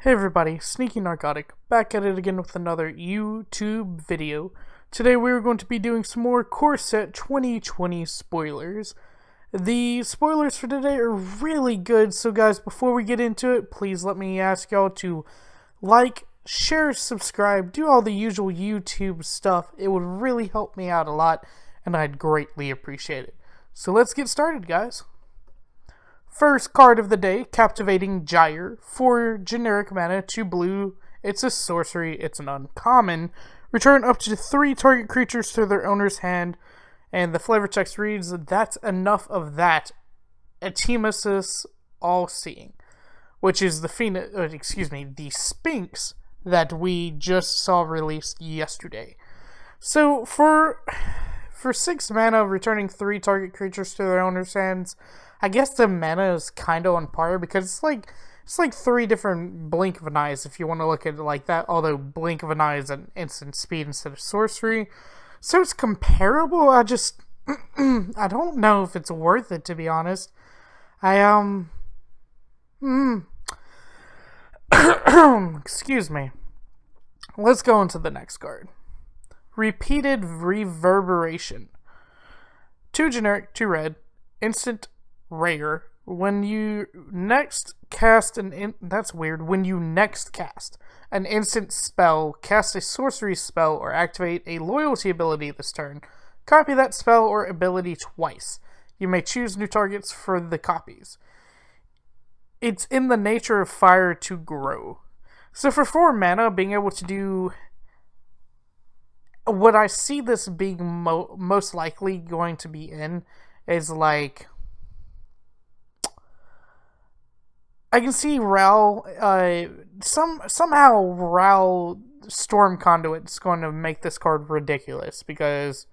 Hey everybody, Sneaky Narcotic, back at it again with another YouTube video. Today we're going to be doing some more Core Set 2020 spoilers. The spoilers for today are really good, so guys, before we get into it, please let me ask y'all to like, share, subscribe, do all the usual YouTube stuff. It would really help me out a lot, and I'd greatly appreciate it. So let's get started, guys. First card of the day, Captivating Gyre. 4 generic mana, 2 blue. It's a sorcery, it's an uncommon. Return up to 3 target creatures to their owner's hand. And the flavor text reads, "That's enough of that. Atimesis All-Seeing." Which is the Sphinx that we just saw released yesterday. So for 6 mana, returning 3 target creatures to their owner's hands, I guess the mana is kind of on par because it's like 3 different Blink of an Eyes if you want to look at it like that. Although Blink of an Eye is an instant speed instead of sorcery, so it's comparable. I don't know if it's worth it, to be honest. Excuse me. Let's go into the next card. Repeated Reverberation. 2 generic, 2 red, instant rare. When you next cast when you next cast an instant spell, cast a sorcery spell, or activate a loyalty ability this turn, copy that spell or ability twice. You may choose new targets for the copies. It's in the nature of fire to grow. So for 4 mana, being able to do what I see this being most likely going to be in is like, I can see Ral, somehow Ral Storm Conduit's going to make this card ridiculous because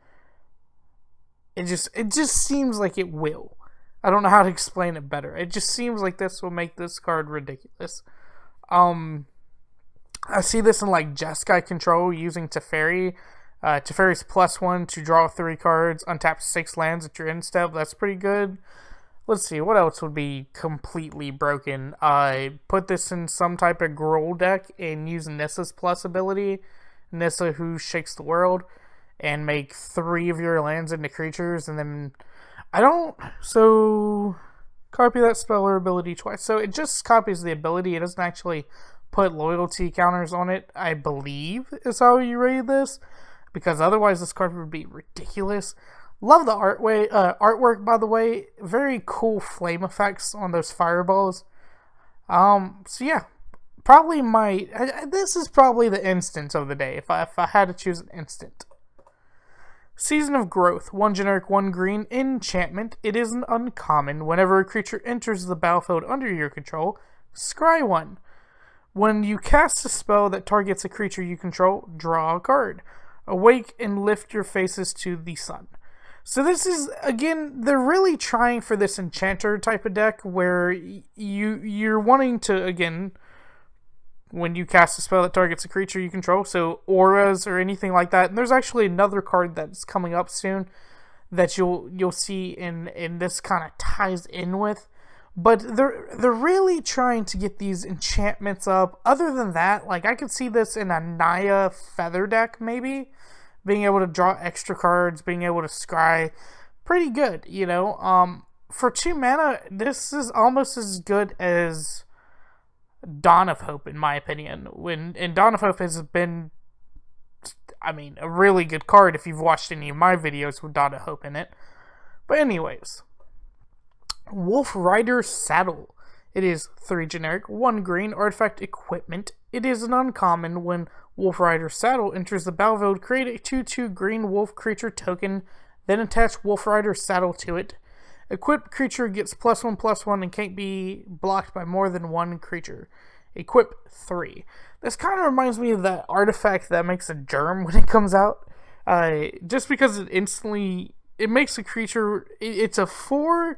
it just seems like it will. I don't know how to explain it better. It just seems like this will make this card ridiculous. I see this in like Jeskai control using Teferi. Teferi's +1 to draw 3 cards, untap 6 lands at your end step. That's pretty good. Let's see, what else would be completely broken? Put this in some type of Growl deck and use Nissa's plus ability, Nissa who shakes the world, and make 3 of your lands into creatures, and then copy that spell or ability twice. So it just copies the ability, it doesn't actually put loyalty counters on it, I believe is how you read this, because otherwise this card would be ridiculous. Love the artwork, by the way. Very cool flame effects on those fireballs. So yeah, probably this is probably the instant of the day if I had to choose an instant. Season of Growth. 1 generic, 1 green, enchantment. It is an uncommon. Whenever a creature enters the battlefield under your control, scry 1. When you cast a spell that targets a creature you control, draw a card. Awake and lift your faces to the sun. So this is, again, they're really trying for this enchanter type of deck where you're wanting to, again, when you cast a spell that targets a creature you control, so auras or anything like that. And there's actually another card that's coming up soon that you'll see in this kind of ties in with. But they're really trying to get these enchantments up. Other than that, like, I could see this in a Naya Feather deck, maybe. Being able to draw extra cards, being able to scry. Pretty good, you know. For 2 mana, this is almost as good as Dawn of Hope, in my opinion. And Dawn of Hope has been, I mean, a really good card if you've watched any of my videos with Dawn of Hope in it. But anyways, Wolfrider Saddle. It is 3 generic, 1 green, artifact equipment. It is an uncommon. When Wolfrider Saddle enters the battlefield, create a 2/2 green wolf creature token, then attach Wolfrider Saddle to it. Equipped creature gets +1/+1 and can't be blocked by more than 1 creature. Equip 3. This kind of reminds me of that artifact that makes a germ when it comes out. Just because it makes a creature, it's a 4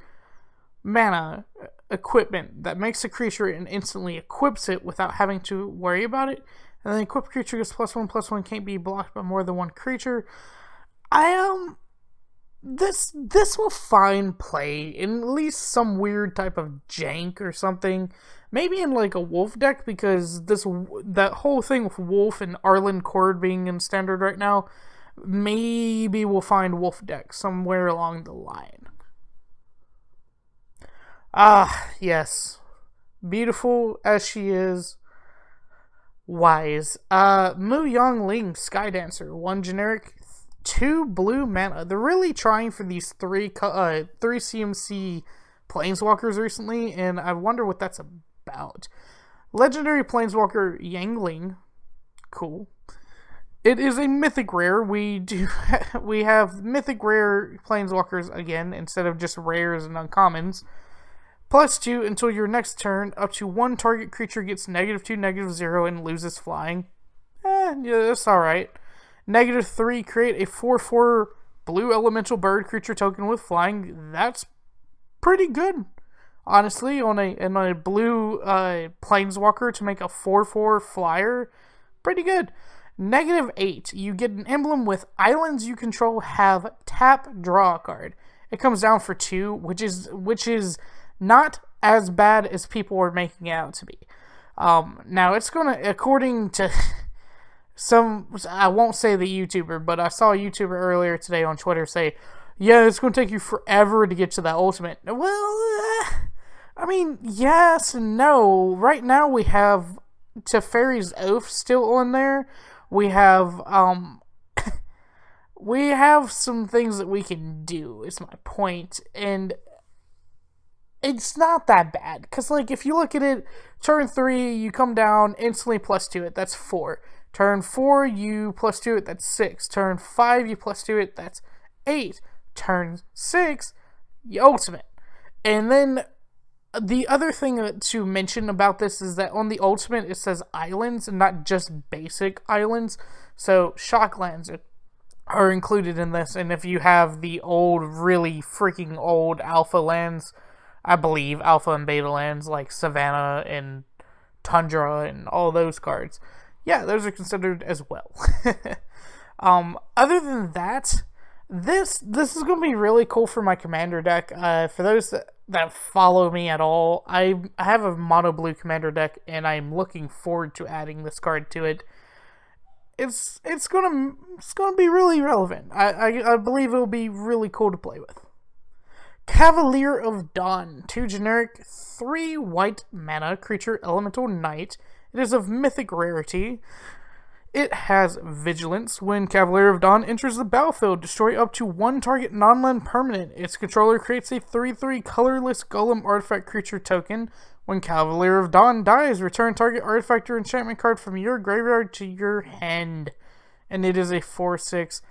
mana equipment that makes a creature and instantly equips it without having to worry about it. And then equipped creature gets +1/+1, can't be blocked by more than 1 creature. this will find play in at least some weird type of jank or something. Maybe in like a wolf deck, because that whole thing with wolf and Arlen Cord being in standard right now, maybe we'll find wolf deck somewhere along the line. Yes. Beautiful as she is. Wise. Yangling, Sky Dancer. 1 generic, 2 blue mana. They're really trying for these three CMC Planeswalkers recently, and I wonder what that's about. Legendary Planeswalker Yangling. Cool. It is a mythic rare. We have mythic rare Planeswalkers again, instead of just rares and uncommons. +2 until your next turn, up to 1 target creature gets -2, -0, and loses flying. Yeah, that's alright. -3, create a 4/4 blue elemental bird creature token with flying. That's pretty good, honestly, on a blue planeswalker to make a 4/4 flyer. Pretty good. -8, you get an emblem with islands you control have tap, draw a card. It comes down for 2, which is not as bad as people are making it out to be. Now it's gonna, according to I won't say the YouTuber, but I saw a YouTuber earlier today on Twitter say, yeah, it's gonna take you forever to get to that ultimate. Well, I mean, yes and no. Right now we have Teferi's Oath still on there. We have we have some things that we can do, is my point, and it's not that bad, because, like, if you look at it, turn 3, you come down, instantly +2 it, that's 4. Turn 4, you +2 it, that's 6. Turn 5, you +2 it, that's 8. Turn 6, you ultimate. And then, the other thing to mention about this is that on the ultimate, it says islands, and not just basic islands. So, shocklands are included in this, and if you have the old, really freaking old alpha lands, I believe, alpha and beta lands like Savannah and Tundra and all those cards, yeah, those are considered as well. Other than that, this is going to be really cool for my commander deck. For those that follow me at all, I have a mono blue commander deck, and I'm looking forward to adding this card to it. It's gonna be really relevant. I believe it'll be really cool to play with. Cavalier of Dawn, 2 generic, 3 white mana, creature elemental knight. It is of mythic rarity. It has vigilance. When Cavalier of Dawn enters the battlefield, destroy up to 1 target non-land permanent. Its controller creates a 3/3 colorless golem artifact creature token. When Cavalier of Dawn dies, return target artifact or enchantment card from your graveyard to your hand. And it is a 4/6.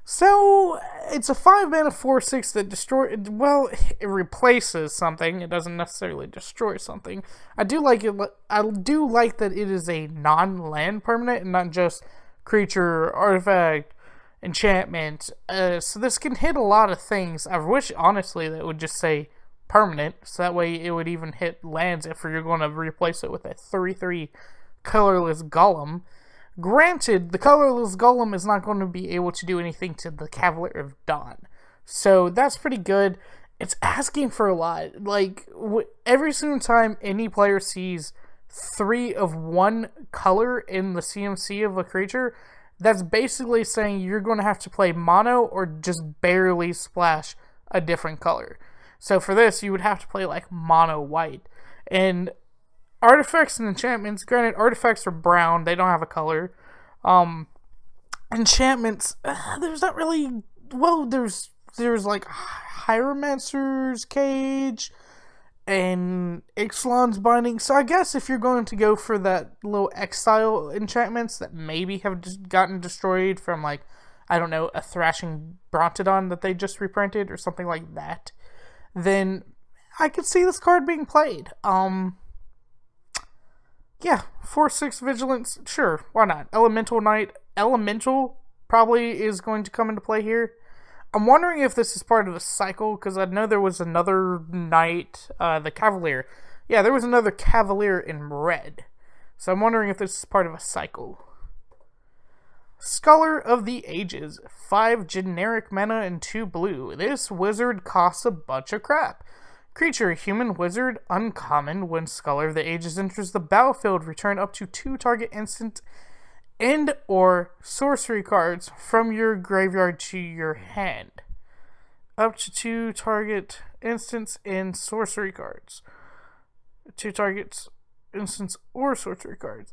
So, it's a 5 mana 4/6 that it replaces something. It doesn't necessarily destroy something. I do like that it is a non-land permanent and not just creature, artifact, enchantment. So this can hit a lot of things. I wish, honestly, that it would just say permanent, so that way it would even hit lands if you're going to replace it with a 3/3 colorless golem. Granted, the colorless golem is not going to be able to do anything to the Cavalier of Dawn, so that's pretty good. It's asking for a lot. Like, every single time any player sees 3 of 1 color in the CMC of a creature, that's basically saying you're going to have to play mono or just barely splash a different color. So for this, you would have to play like mono white. And artifacts and enchantments, granted, artifacts are brown, they don't have a color. Enchantments, there's not really, there's like Hieromancer's Cage and Ixalan's Binding. So I guess if you're going to go for that little exile enchantments that maybe have just gotten destroyed from, like, I don't know, a Thrashing Brontodon that they just reprinted or something like that, then I could see this card being played. Yeah, 4/6 Vigilance, sure, why not? Elemental Knight, Elemental probably is going to come into play here. I'm wondering if this is part of a cycle, because I know there was another Knight, the Cavalier. Yeah, there was another Cavalier in red. So I'm wondering if this is part of a cycle. Scholar of the Ages, 5 generic mana and 2 blue. This wizard costs a bunch of crap. Creature, human wizard, uncommon. When Scholar of the Ages enters the battlefield, return up to 2 target instant and or sorcery cards from your graveyard to your hand. Up to 2 target instants and sorcery cards. 2 targets, instants, or sorcery cards.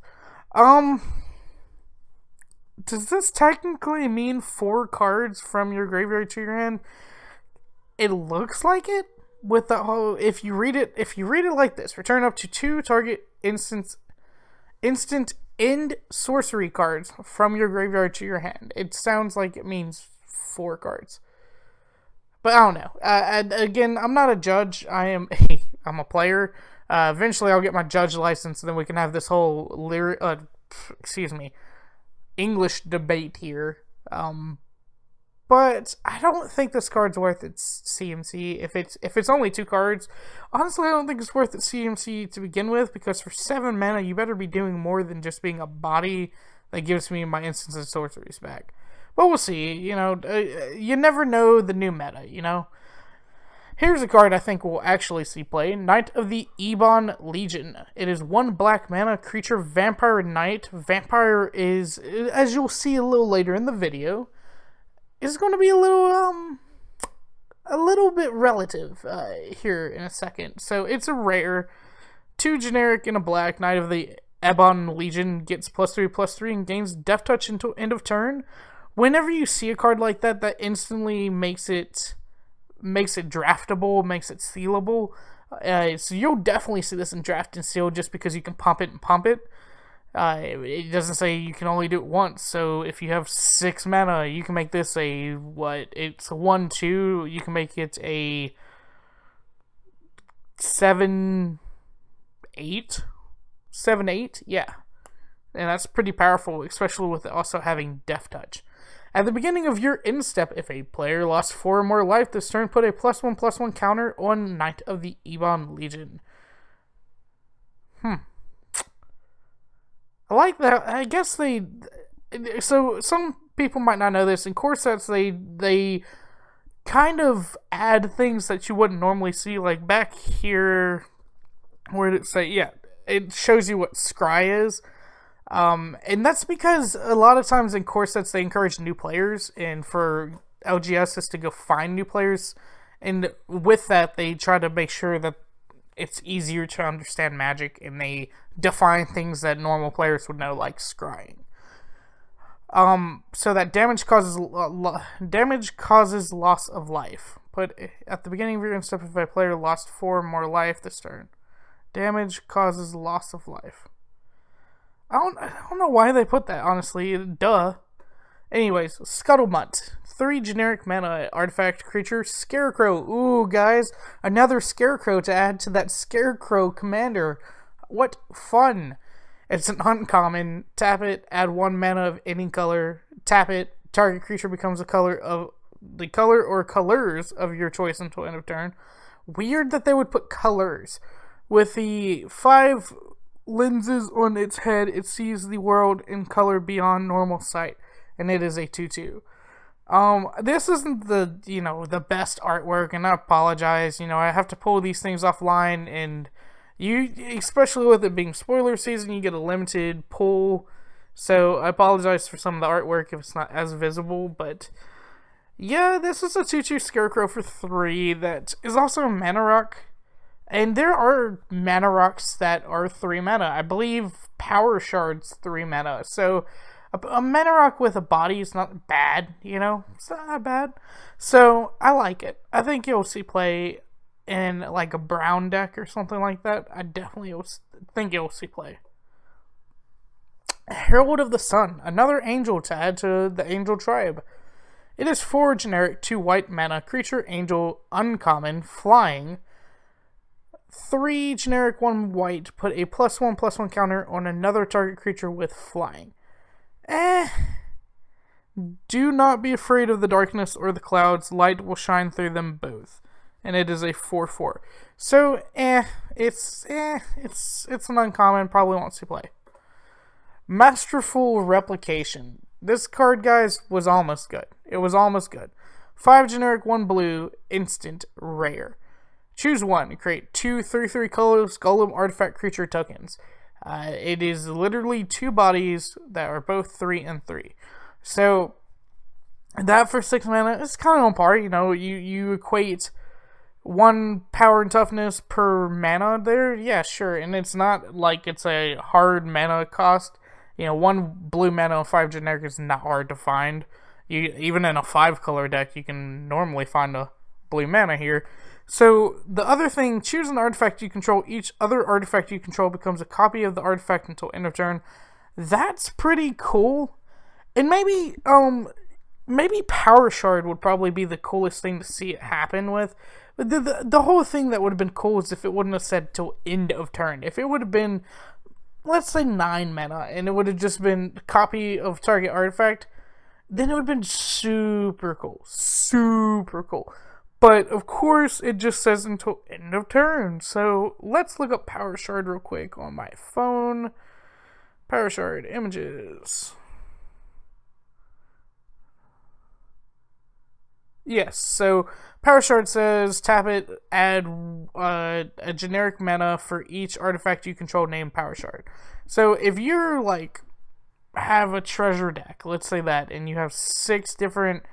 Does this technically mean 4 cards from your graveyard to your hand? It looks like it. With the whole, if you read it like this, return up to 2 target instant and sorcery cards from your graveyard to your hand. It sounds like it means 4 cards, but I don't know. And again, I'm not a judge. I'm a player. Eventually, I'll get my judge license, and then we can have this whole English debate here. But I don't think this card's worth its CMC. If it's only 2 cards, honestly, I don't think it's worth its CMC to begin with, because for 7 mana, you better be doing more than just being a body that gives me my instants and sorceries back. But we'll see. You never know the new meta, Here's a card I think will actually see play. Knight of the Ebon Legion. It is 1 black mana creature, vampire knight. Vampire is, as you'll see a little later in the video, is going to be a little bit relative here in a second. So it's a rare, 2 generic and a black. Knight of the Ebon Legion gets +3/+3 and gains Death Touch until end of turn. Whenever you see a card like that, that instantly makes it draftable, makes it sealable. So you'll definitely see this in Draft and Seal just because you can pump it and pump it. It doesn't say you can only do it once, so if you have 6 mana, you can make this it's a 1/2, you can make it a 7/8, yeah. And that's pretty powerful, especially with it also having Death Touch. At the beginning of your end step, if a player lost 4 or more life this turn, put a +1/+1 counter on Knight of the Ebon Legion. I like that. I guess so some people might not know this. In core sets, they kind of add things that you wouldn't normally see. Like back here, where did it say? Yeah, it shows you what Scry is. And that's because a lot of times in core sets, they encourage new players. And for LGS is to go find new players. And with that, they try to make sure that it's easier to understand Magic, and they define things that normal players would know, like scrying. So that damage causes loss of life. Put at the beginning of your end step, if a player lost 4 or more life this turn, damage causes loss of life. I don't know why they put that, honestly. Duh. Anyways, Scuttlemutt. 3 generic mana artifact creature. Scarecrow. Ooh, guys. Another Scarecrow to add to that Scarecrow commander. What fun. It's an uncommon. Tap it. Add 1 mana of any color. Tap it. Target creature becomes the color or colors of your choice until end of turn. Weird that they would put colors. With the 5 lenses on its head, it sees the world in color beyond normal sight. And it is a 2/2. This isn't the best artwork, and I apologize. I have to pull these things offline, and especially with it being spoiler season, you get a limited pull. So I apologize for some of the artwork if it's not as visible, but yeah, this is a 2/2 Scarecrow for 3 that is also a mana rock. And there are mana rocks that are 3 mana. I believe Power Shard's 3 mana. So a mana rock with a body is not bad, It's not that bad. So I like it. I think you'll see play in like a brown deck or something like that. I definitely think you'll see play. Herald of the Sun. Another angel to add to the angel tribe. It is 4 generic, 2 white mana. Creature, angel, uncommon, flying. 3 generic, 1 white. Put a +1/+1 counter on another target creature with flying. Do not be afraid of the darkness or the clouds. Light will shine through them both. And it is a 4/4. So, it's an uncommon. Probably won't see play. Masterful Replciation. This card, guys, was almost good. It was almost good. 5 generic, 1 blue, instant, rare. Choose one. Create 2 3/3 colors golem artifact creature tokens. It is literally 2 bodies that are both 3 and 3. So that for 6 mana is kind of on par. You know, you equate 1 power and toughness per mana there. Yeah, sure. And it's not like it's a hard mana cost. You know, 1 blue mana and 5 generic is not hard to find. Even in a 5 color deck, you can normally find a blue mana here. So, the other thing, choose an artifact you control. Each other artifact you control becomes a copy of the artifact until end of turn. That's pretty cool. And maybe Power Shard would probably be the coolest thing to see it happen with. But the whole thing that would have been cool is if it wouldn't have said till end of turn. If it would have been, let's say 9 mana, and it would have just been a copy of target artifact, then it would have been super cool. Super cool. But, of course, it just says until end of turn. So, let's look up Power Shard real quick on my phone. Power Shard images. Yes, so Power Shard says tap it, add a generic mana for each artifact you control named Power Shard. So, if you're, like, have a treasure deck, let's say that, and you have 6 different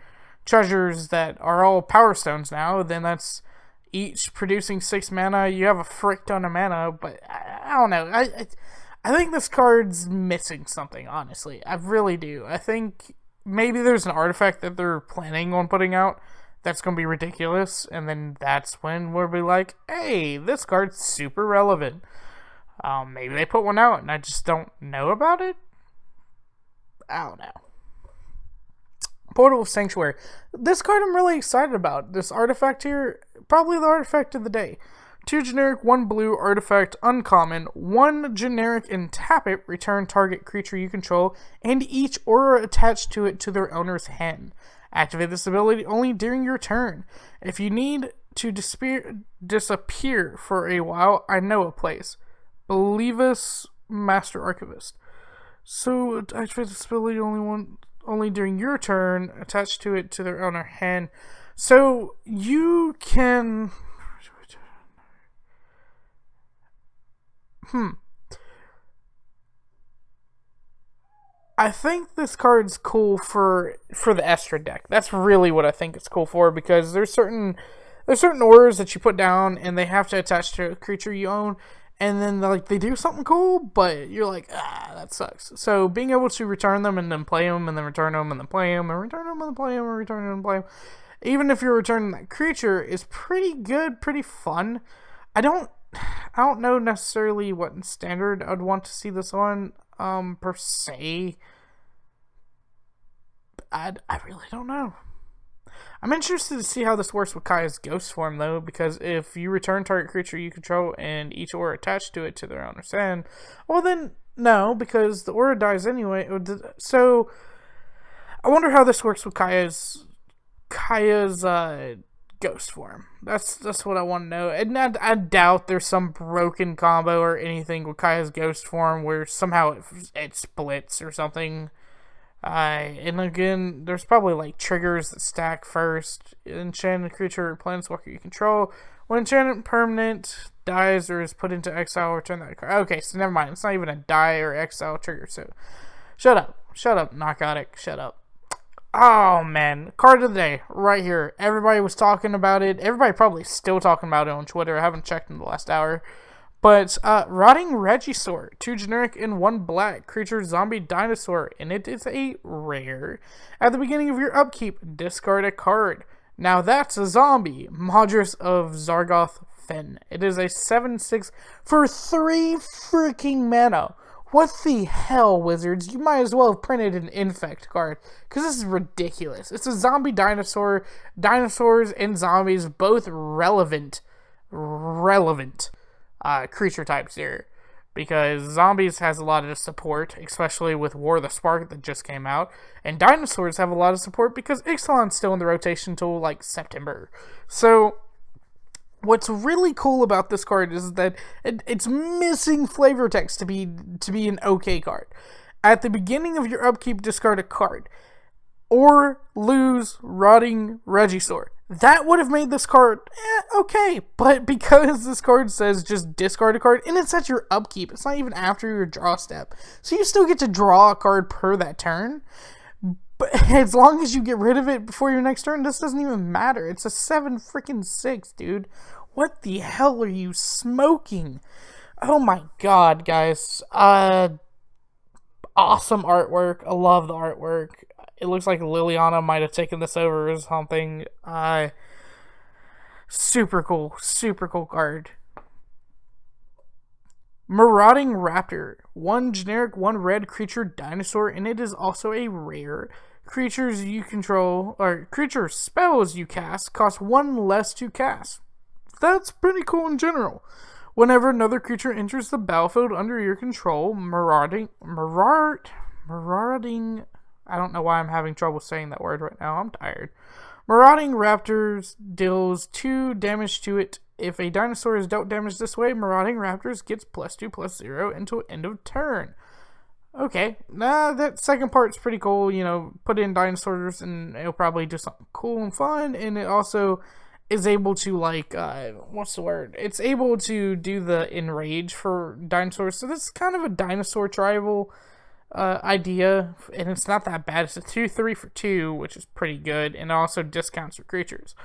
treasures that are all power stones now, then that's each producing 6 mana. You have a frick ton of mana, but I don't know. I think this card's missing something, honestly. I really do. I think maybe there's an artifact that they're planning on putting out that's going to be ridiculous, and then that's when we'll be like, hey, this card's super relevant. Maybe they put one out and I just don't know about it? I don't know. Portal of Sanctuary. This card I'm really excited about. This artifact here, probably the artifact of the day. 2 generic, 1 blue, artifact, uncommon, 1 generic, and tap it, return target creature you control, and each aura attached to it to their owner's hand. Activate this ability only during your turn. If you need to disappear for a while, I know a place. Believis Master Archivist. So, activate this ability only during your turn, attached to it to their owner hand. So, you can... I think this card's cool for the Estra deck. That's really what I think it's cool for, because there's certain auras that you put down, and they have to attach to a creature you own, and then they do something cool, but you're like, that sucks. So being able to return them and then play them and then return them and then play them and return them and then play them and return them and play them, even if you're returning that creature, is pretty good, pretty fun. I don't know necessarily what in standard I'd want to see this on, per se. I really don't know. I'm interested to see how this works with Kaya's ghost form, though, because if you return target creature you control and each aura attached to it to their owner's hand, well then, no, because the aura dies anyway. So, I wonder how this works with Kaya's ghost form. That's what I want to know. And I doubt there's some broken combo or anything with Kaya's ghost form where somehow it splits or something. And again, there's probably triggers that stack first. Enchanted creature or planeswalker you control. When enchanted permanent dies or is put into exile, return that card. Okay, so never mind. It's not even a die or exile trigger. So shut up, narcotic. Shut up. Oh man, card of the day right here. Everybody was talking about it. Everybody probably still talking about it on Twitter. I haven't checked in the last hour. But, Rotting Regisaur, 2 generic and 1 black, creature zombie dinosaur, and it is a rare. At the beginning of your upkeep, discard a card. Now that's a zombie, Madras of Zargoth Fen. It is a 7/6 for 3 freaking mana. What the hell, Wizards? You might as well have printed an Infect card, because this is ridiculous. It's a zombie dinosaur, dinosaurs and zombies, both relevant creature types here, because zombies has a lot of support, especially with War of the Spark that just came out, and dinosaurs have a lot of support because Ixalan's still in the rotation till September. So what's really cool about this card is that it's missing flavor text to be an okay card. At the beginning of your upkeep, discard a card. Or lose Rotting Regisaur. That would have made this card okay, but because this card says just discard a card, and it's at your upkeep, it's not even after your draw step, so you still get to draw a card per that turn, but as long as you get rid of it before your next turn, this doesn't even matter. It's a 7-6, dude. What the hell are you smoking? Oh my god, guys. Awesome artwork. I love the artwork. It looks like Liliana might have taken this over or something. Super cool. Super cool card. Marauding Raptor. 1 generic, 1 red creature dinosaur, and it is also a rare. Creatures you control, or creature spells you cast, cost 1 less to cast. That's pretty cool in general. Whenever another creature enters the battlefield under your control, marauding, I don't know why I'm having trouble saying that word right now. I'm tired. Marauding Raptors deals 2 damage to it. If a dinosaur is dealt damage this way, Marauding Raptors gets +2/+0 until end of turn. Okay, that second part's pretty cool. You know, put in dinosaurs and it'll probably do something cool and fun. And it also is able to, like, what's the word? It's able to do the enrage for dinosaurs. So this is kind of a dinosaur tribal idea, and it's not that bad. It's a 2/3 for 2, which is pretty good, and it also discounts your creatures.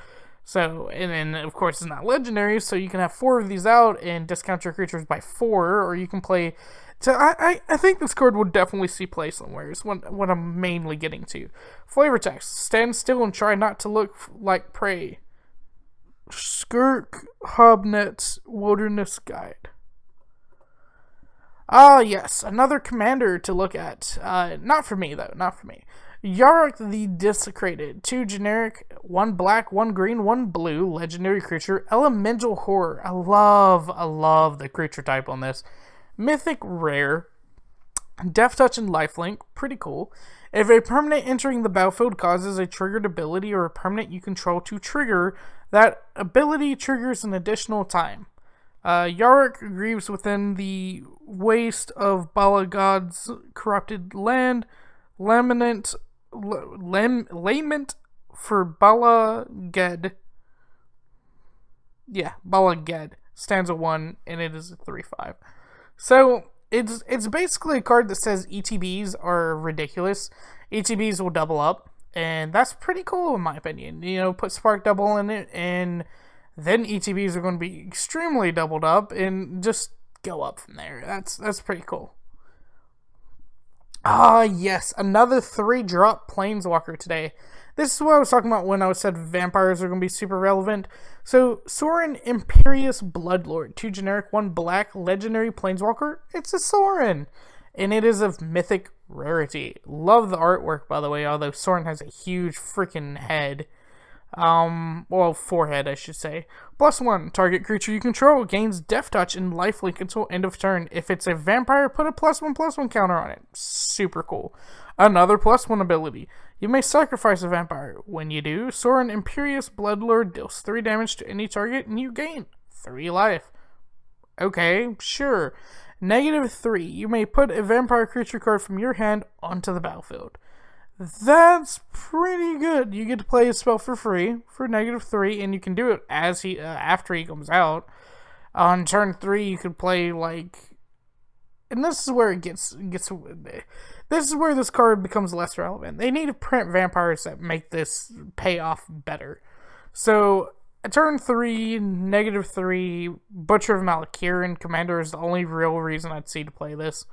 So, and then of course it's not legendary, so you can have 4 of these out and discount your creatures by 4, or you can play. So I think this card will definitely see play somewhere. Is what I'm mainly getting to. Flavor text: stand still and try not to look like prey. Skirk Hobnet's Wilderness Guide. Ah, yes, another commander to look at. Not for me, though, not for me. Yarok the Desecrated. 2 generic, 1 black, 1 green, 1 blue, legendary creature, elemental horror. I love the creature type on this. Mythic rare, Death Touch and Lifelink, pretty cool. If a permanent entering the battlefield causes a triggered ability or a permanent you control to trigger, that ability triggers an additional time. Yarok grieves within the waste of Bala God's corrupted land. Lament for Bala Ged. Yeah, Bala Ged. Stanza 1, and it is a 3/5. So, it's basically a card that says ETBs are ridiculous. ETBs will double up, and that's pretty cool in my opinion. You know, put Spark Double in it, and then ETBs are going to be extremely doubled up, and just go up from there. That's pretty cool. Ah, yes, another 3-drop Planeswalker today. This is what I was talking about when I said vampires are going to be super relevant. So, Sorin Imperious Bloodlord. 2 generic, 1 black, legendary Planeswalker. It's a Sorin. And it is of mythic rarity. Love the artwork, by the way, although Sorin has a huge freaking head. Well, forehead, I should say. +1, target creature you control gains Death Touch and Lifelink until end of turn. If it's a vampire, put a +1/+1 counter on it. Super cool. Another +1 ability. You may sacrifice a vampire. When you do, Sorin Imperious Bloodlord deals 3 damage to any target and you gain 3 life. Okay, sure. -3. You may put a vampire creature card from your hand onto the battlefield. That's pretty good. You get to play a spell for free for -3, and you can do it as after he comes out. On turn 3, you could play, like, and this is where it gets. This is where this card becomes less relevant. They need to print vampires that make this pay off better. So, at turn 3, -3, Butcher of Malakir Commander is the only real reason I'd see to play this.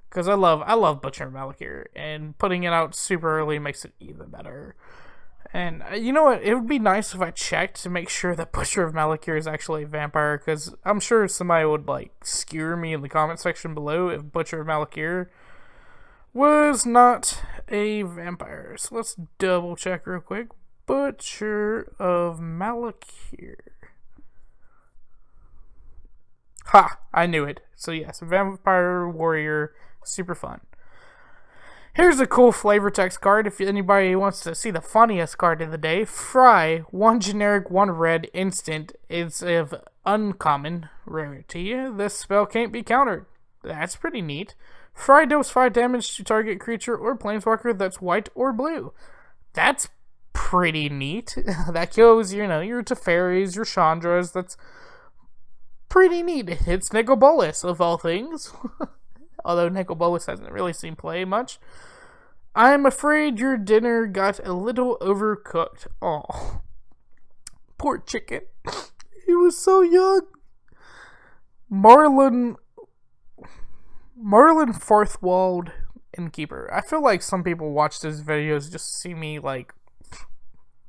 Because I love Butcher of Malakir, and putting it out super early makes it even better. And you know what? It would be nice if I checked to make sure that Butcher of Malakir is actually a vampire, because I'm sure somebody would, like, skewer me in the comment section below if Butcher of Malakir was not a vampire. So let's double check real quick. Butcher of Malakir. Ha! I knew it. So yes, vampire warrior. Super fun. Here's a cool flavor text card if anybody wants to see the funniest card of the day. Fry, 1 generic, 1 red instant. It's of uncommon rarity. This spell can't be countered. That's pretty neat. Fry deals 5 damage to target creature or planeswalker that's white or blue. That's pretty neat. That kills, your Teferis, your Chandras. That's pretty neat. It hits Nicol Bolas, of all things. Although Nicol Bolas hasn't really seen play much. I'm afraid your dinner got a little overcooked. Oh, poor chicken. He was so young. Marlin Forthwald Innkeeper. I feel like some people watch these videos just to see me like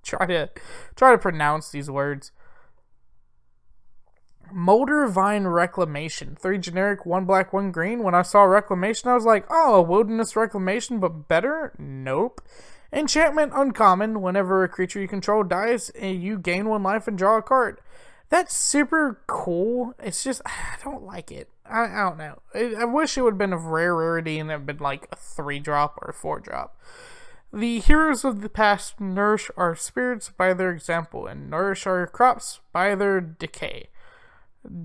try to pronounce these words. Moldervine Reclamation. 3 generic, 1 black, 1 green. When I saw Reclamation, I was like, oh, Wilderness Reclamation, but better? Nope. Enchantment uncommon. Whenever a creature you control dies, you gain 1 life and draw a card. That's super cool. It's just, I don't like it. I don't know. I wish it would have been of rare rarity and it would have been like a 3-drop or a 4-drop. The heroes of the past nourish our spirits by their example and nourish our crops by their decay.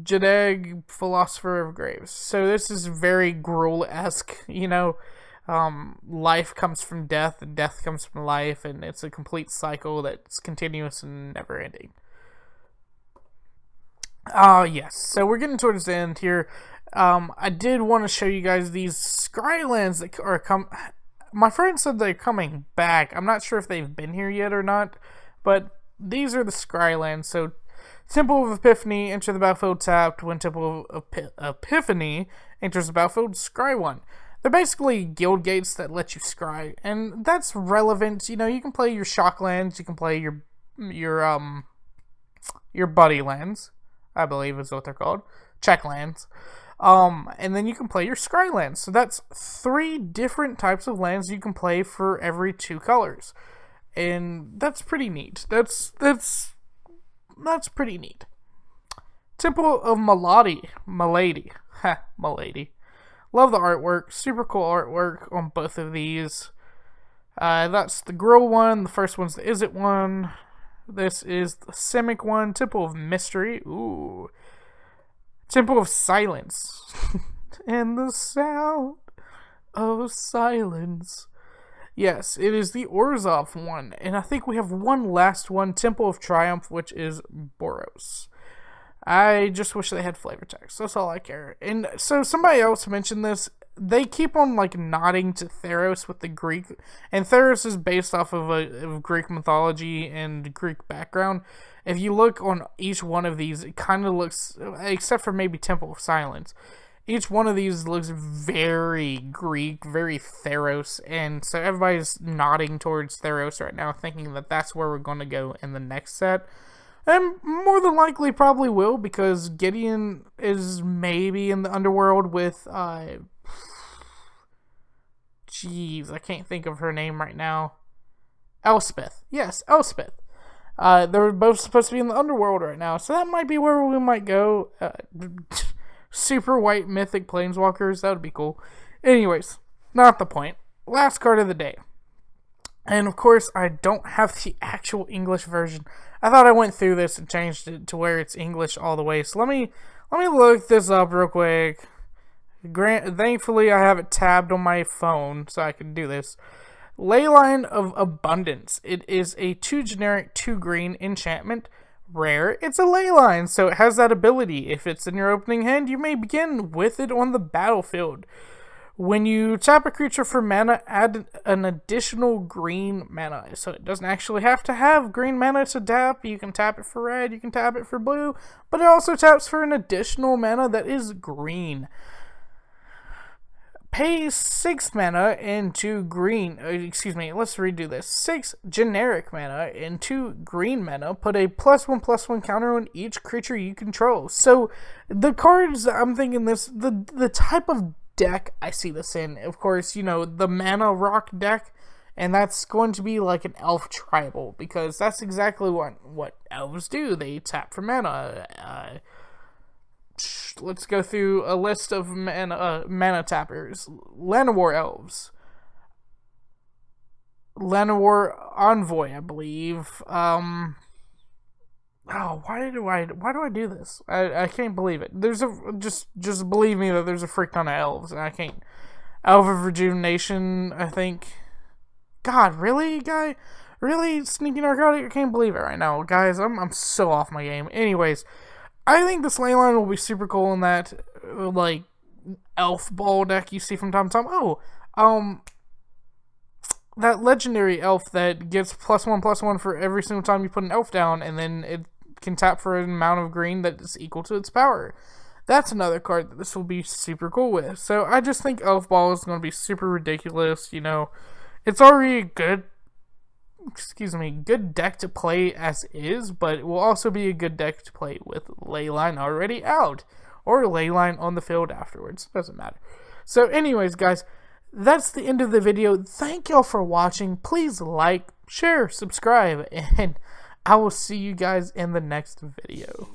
Jedeg, Philosopher of Graves. So this is very Gruul-esque, life comes from death and death comes from life, and it's a complete cycle that's continuous and never ending. Yes, so we're getting towards the end here. I did want to show you guys these Scrylands that are my friend said they're coming back. I'm not sure if they've been here yet or not, but these are the Scrylands. So Temple of Epiphany, enter the battlefield tapped. When Temple of Epiphany enters the battlefield, scry 1. They're basically guild gates that let you scry, and that's relevant. You can play your shock lands, you can play your buddy lands, I believe is what they're called, check lands, and then you can play your scry lands. So that's 3 different types of lands you can play for every 2 colors, and that's pretty neat. That's pretty neat. Temple of Malady. Malady. Love the artwork. Super cool artwork on both of these. That's the Gruul one. The first one's the Izzet one. This is the Simic one. Temple of Mystery. Ooh. Temple of Silence. And the sound of silence. Yes, it is the Orzhov one. And I think we have one last one. Temple of Triumph, which is Boros. I just wish they had flavor text. That's all I care. And so somebody else mentioned this. They keep on nodding to Theros with the Greek. And Theros is based off of Greek mythology and Greek background. If you look on each one of these, it kind of looks, except for maybe Temple of Silence, each one of these looks very Greek, very Theros. And so everybody's nodding towards Theros right now, thinking that that's where we're going to go in the next set. And more than likely probably will, because Gideon is maybe in the underworld with, jeez, I can't think of her name right now. Elspeth. Yes, Elspeth. They're both supposed to be in the underworld right now, so that might be where we might go. Super white mythic planeswalkers, that would be cool. Anyways, not the point. Last card of the day. And of course, I don't have the actual English version. I thought I went through this and changed it to where it's English all the way. So let me look this up real quick. Thankfully, I have it tabbed on my phone, so I can do this. Leyline of Abundance. It is a 2 generic, 2 green enchantment. Rare. It's a Leyline, so it has that ability. If it's in your opening hand, you may begin with it on the battlefield. When you tap a creature for mana, add an additional green mana. So it doesn't actually have to have green mana to tap. You can tap it for red, you can tap it for blue, but it also taps for an additional mana that is green. Pay 6 mana and 2 green. Let's redo this. 6 generic mana and 2 green mana. Put a +1/+1 counter on each creature you control. So the cards, I'm thinking this, the type of deck I see this in, of course, the mana rock deck, and that's going to be like an elf tribal, because that's exactly what elves do. They tap for mana. Let's go through a list of mana tappers. Llanowar elves. Llanowar Envoy, I believe. Why do I do this? I can't believe it. There's just believe me that there's a frick ton of elves, and I Elf of Rejuvenation, I think. God, really, guy? Really? Sneaky Narcotic? I can't believe it right now. Guys, I'm so off my game. Anyways, I think this Leyline will be super cool in that, like, elf ball deck you see from time to time. Oh, that legendary elf that gets +1/+1 for every single time you put an elf down, and then it can tap for an amount of green that is equal to its power. That's another card that this will be super cool with. So I just think elf ball is going to be super ridiculous, you know. It's already a good deck to play as is, but it will also be a good deck to play with Leyline already out, or Leyline on the field afterwards. Doesn't matter. So anyways, guys, that's the end of the video. Thank y'all for watching. Please like, share, subscribe, and I will see you guys in the next video.